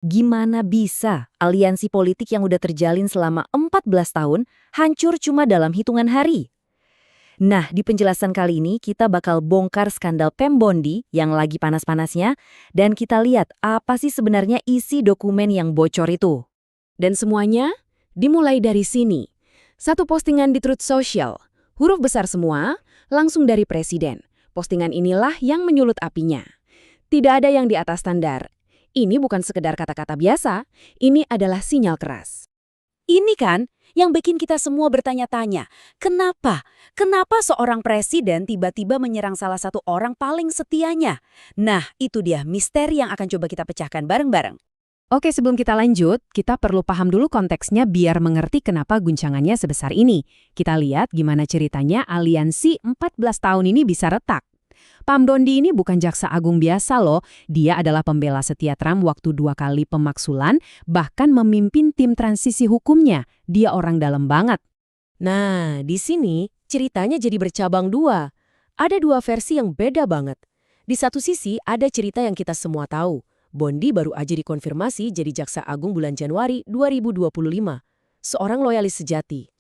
Gimana bisa aliansi politik yang udah terjalin selama 14 tahun hancur cuma dalam hitungan hari? Nah, di penjelasan kali ini kita bakal bongkar skandal Pem Bondi yang lagi panas-panasnya dan kita lihat apa sih sebenarnya isi dokumen yang bocor itu. Dan semuanya dimulai dari sini. Satu postingan di Truth Social, huruf besar semua, langsung dari Presiden. Postingan inilah yang menyulut apinya. Tidak ada yang di atas standar. Ini bukan sekedar kata-kata biasa, ini adalah sinyal keras. Ini kan yang bikin kita semua bertanya-tanya, kenapa? Kenapa seorang presiden tiba-tiba menyerang salah satu orang paling setianya? Nah, itu dia misteri yang akan coba kita pecahkan bareng-bareng. Oke, sebelum kita lanjut, kita perlu paham dulu konteksnya biar mengerti kenapa guncangannya sebesar ini. Kita lihat gimana ceritanya aliansi 14 tahun ini bisa retak. Pam Bondi ini bukan jaksa agung biasa loh, dia adalah pembela setia Trump waktu 2 kali pemaksulan, bahkan memimpin tim transisi hukumnya. Dia orang dalam banget. Nah, di sini ceritanya jadi bercabang dua. Ada dua versi yang beda banget. Di satu sisi ada cerita yang kita semua tahu. Bondi baru aja dikonfirmasi jadi jaksa agung bulan Januari 2025. Seorang loyalis sejati.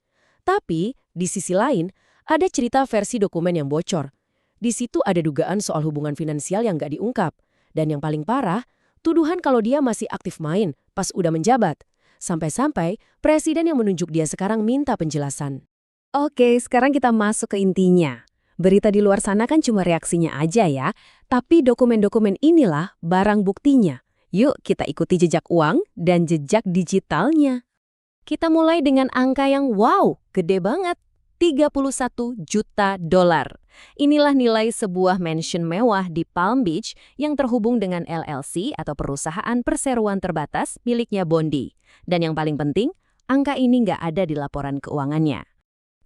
Tapi, di sisi lain, ada cerita versi dokumen yang bocor. Di situ ada dugaan soal hubungan finansial yang nggak diungkap. Dan yang paling parah, tuduhan kalau dia masih aktif main pas udah menjabat. Sampai-sampai, presiden yang menunjuk dia sekarang minta penjelasan. Oke, sekarang kita masuk ke intinya. Berita di luar sana kan cuma reaksinya aja ya, tapi dokumen-dokumen inilah barang buktinya. Yuk kita ikuti jejak uang dan jejak digitalnya. Kita mulai dengan angka yang wow, gede banget. 31 juta dolar. Inilah nilai sebuah mansion mewah di Palm Beach yang terhubung dengan LLC atau perusahaan perseroan terbatas miliknya Bondi. Dan yang paling penting, angka ini nggak ada di laporan keuangannya.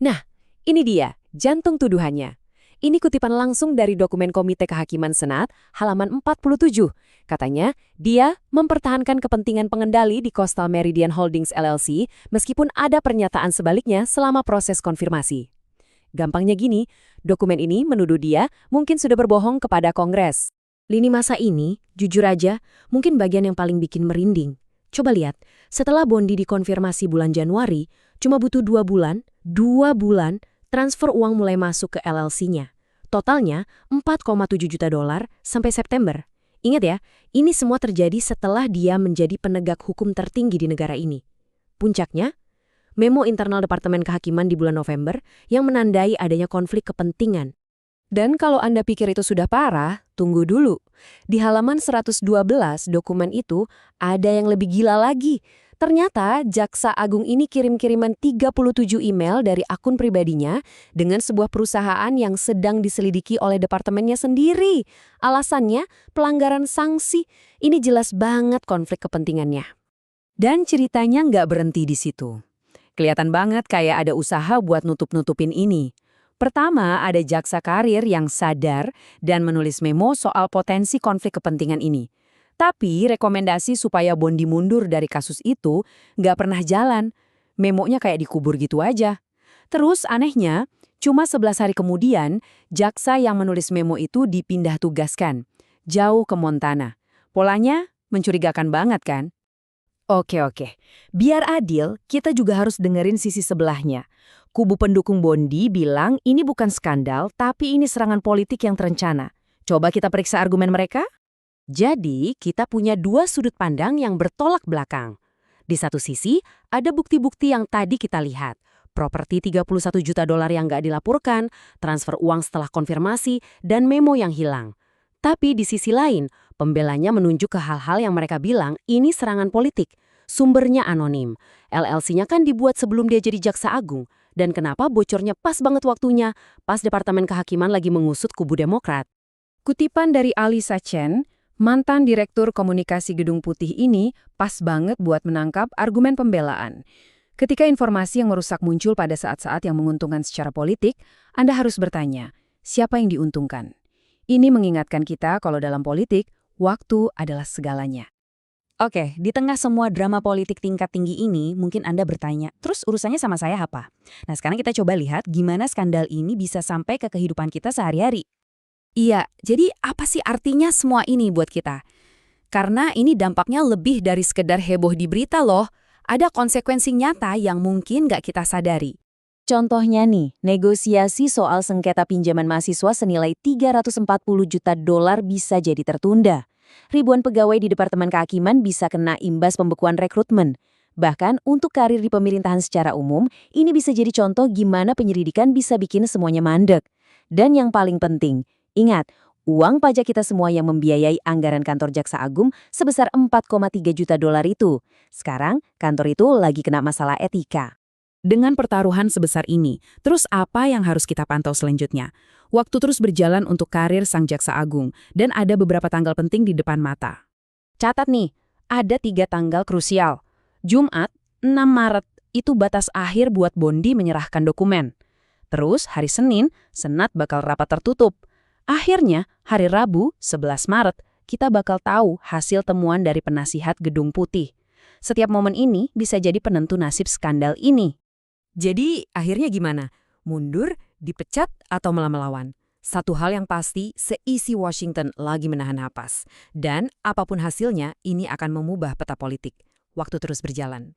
Nah, ini dia, jantung tuduhannya. Ini kutipan langsung dari dokumen Komite Kehakiman Senat, halaman 47. Katanya, dia mempertahankan kepentingan pengendali di Coastal Meridian Holdings LLC meskipun ada pernyataan sebaliknya selama proses konfirmasi. Gampangnya gini, dokumen ini menuduh dia mungkin sudah berbohong kepada Kongres. Lini masa ini, jujur aja, mungkin bagian yang paling bikin merinding. Coba lihat, setelah Bondi dikonfirmasi bulan Januari, cuma butuh 2 bulan, transfer uang mulai masuk ke LLC-nya. Totalnya 4,7 juta dolar sampai September. Ingat ya, ini semua terjadi setelah dia menjadi penegak hukum tertinggi di negara ini. Puncaknya, memo internal Departemen Kehakiman di bulan November yang menandai adanya konflik kepentingan. Dan kalau Anda pikir itu sudah parah, tunggu dulu. Di halaman 112 dokumen itu ada yang lebih gila lagi. Ternyata Jaksa Agung ini kirim-kiriman 37 email dari akun pribadinya dengan sebuah perusahaan yang sedang diselidiki oleh departemennya sendiri. Alasannya pelanggaran sanksi. Ini jelas banget konflik kepentingannya. Dan ceritanya nggak berhenti di situ. Kelihatan banget kayak ada usaha buat nutup-nutupin ini. Pertama, ada jaksa karir yang sadar dan menulis memo soal potensi konflik kepentingan ini. Tapi rekomendasi supaya Bondi mundur dari kasus itu nggak pernah jalan. Memonya kayak dikubur gitu aja. Terus anehnya, cuma 11 hari kemudian, jaksa yang menulis memo itu dipindah tugaskan. Jauh ke Montana. Polanya mencurigakan banget kan? Oke. Biar adil, kita juga harus dengerin sisi sebelahnya. Kubu pendukung Bondi bilang ini bukan skandal, tapi ini serangan politik yang terencana. Coba kita periksa argumen mereka? Jadi, kita punya dua sudut pandang yang bertolak belakang. Di satu sisi, ada bukti-bukti yang tadi kita lihat. Properti 31 juta dolar yang nggak dilaporkan, transfer uang setelah konfirmasi, dan memo yang hilang. Tapi di sisi lain, pembelanya menunjuk ke hal-hal yang mereka bilang ini serangan politik. Sumbernya anonim. LLC-nya kan dibuat sebelum dia jadi jaksa agung. Dan kenapa bocornya pas banget waktunya, pas Departemen Kehakiman lagi mengusut kubu Demokrat. Kutipan dari Alisa Chen, mantan Direktur Komunikasi Gedung Putih ini pas banget buat menangkap argumen pembelaan. Ketika informasi yang merusak muncul pada saat-saat yang menguntungkan secara politik, Anda harus bertanya, siapa yang diuntungkan? Ini mengingatkan kita kalau dalam politik, waktu adalah segalanya. Oke, di tengah semua drama politik tingkat tinggi ini, mungkin Anda bertanya, terus urusannya sama saya apa? Nah, sekarang kita coba lihat gimana skandal ini bisa sampai ke kehidupan kita sehari-hari. Iya, jadi apa sih artinya semua ini buat kita? Karena ini dampaknya lebih dari sekedar heboh di berita loh. Ada konsekuensi nyata yang mungkin nggak kita sadari. Contohnya nih, negosiasi soal sengketa pinjaman mahasiswa senilai 340 juta dolar bisa jadi tertunda. Ribuan pegawai di Departemen Kehakiman bisa kena imbas pembekuan rekrutmen. Bahkan untuk karir di pemerintahan secara umum, ini bisa jadi contoh gimana penyelidikan bisa bikin semuanya mandek. Dan yang paling penting, ingat, uang pajak kita semua yang membiayai anggaran kantor Jaksa Agung sebesar 4,3 juta dolar itu. Sekarang, kantor itu lagi kena masalah etika. Dengan pertaruhan sebesar ini, terus apa yang harus kita pantau selanjutnya? Waktu terus berjalan untuk karir sang Jaksa Agung, dan ada beberapa tanggal penting di depan mata. Catat nih, ada 3 tanggal krusial. Jumat, 6 Maret, itu batas akhir buat Bondi menyerahkan dokumen. Terus hari Senin, Senat bakal rapat tertutup. Akhirnya, hari Rabu, 11 Maret, kita bakal tahu hasil temuan dari penasihat Gedung Putih. Setiap momen ini bisa jadi penentu nasib skandal ini. Jadi, akhirnya gimana? Mundur, dipecat, atau malah melawan? Satu hal yang pasti, seisi Washington lagi menahan napas. Dan apapun hasilnya, ini akan mengubah peta politik. Waktu terus berjalan.